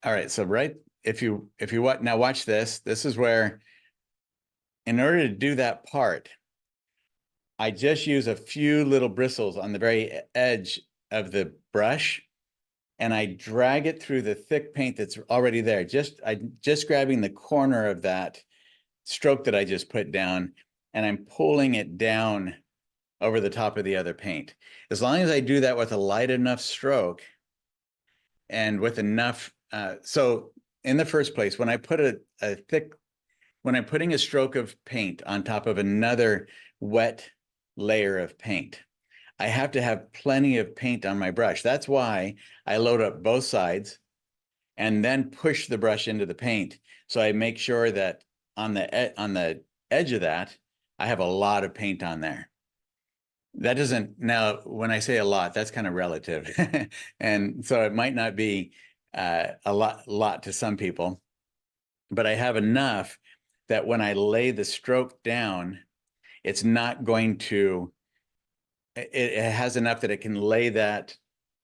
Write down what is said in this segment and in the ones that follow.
All right, so if you now watch this. This is where, in order to do that part, I just use a few little bristles on the very edge of the brush, and I drag it through the thick paint that's already there. Just grabbing the corner of that stroke that I just put down, and I'm pulling it down over the top of the other paint. As long as I do that with a light enough stroke and with enough, so in the first place, when I put when I'm putting a stroke of paint on top of another wet layer of paint, I have to have plenty of paint on my brush. That's why I load up both sides and then push the brush into the paint. So I make sure that on the edge of that, I have a lot of paint on there. That doesn't, now, when I say a lot, that's kind of relative. And so it might not be a lot to some people, but I have enough that when I lay the stroke down, it's not going to, it has enough that it can lay that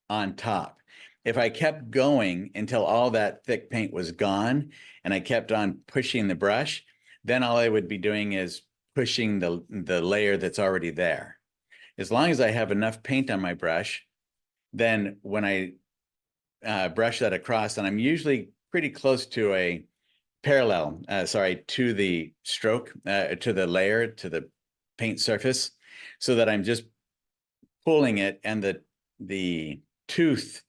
on top. If I kept going until all that thick paint was gone and I kept on pushing the brush, then all I would be doing is pushing the layer that's already there. As long as I have enough paint on my brush, then when I brush that across, and I'm usually pretty close to a parallel, to the stroke, to the layer, to the paint surface, so that I'm just pulling it, and the tooth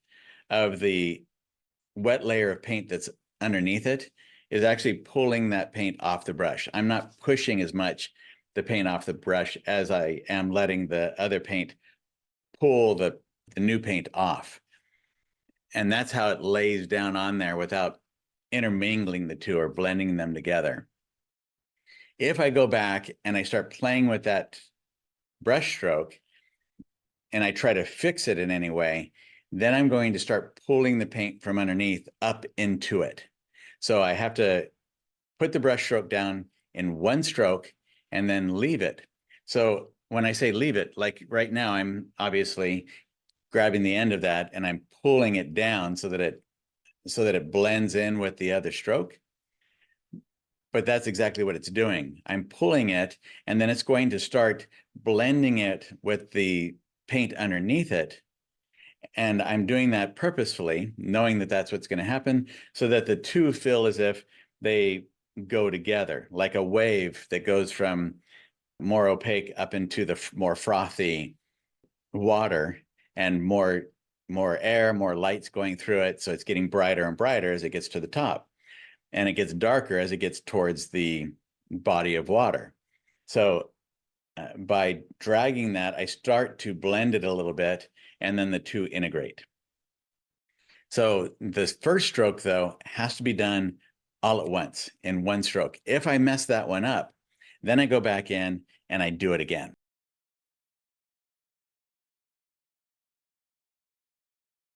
of the wet layer of paint that's underneath it is actually pulling that paint off the brush. I'm not pushing as much the paint off the brush as I am letting the other paint pull the new paint off. And that's how it lays down on there without intermingling the two or blending them together. If I go back and I start playing with that brush stroke and I try to fix it in any way, then I'm going to start pulling the paint from underneath up into it. So I have to put the brush stroke down in one stroke and then leave it. So when I say leave it, like right now, I'm obviously grabbing the end of that and I'm pulling it down so that it blends in with the other stroke. But that's exactly what it's doing. I'm pulling it, and then it's going to start blending it with the paint underneath it. And I'm doing that purposefully, knowing that that's what's going to happen, so that the two feel as if they go together, like a wave that goes from more opaque up into the more frothy water, and more air, more lights going through it. So it's getting brighter and brighter as it gets to the top, and it gets darker as it gets towards the body of water. So by dragging that, I start to blend it a little bit, and then the two integrate. So the first stroke, though, has to be done all at once in one stroke. If I mess that one up, then I go back in and I do it again.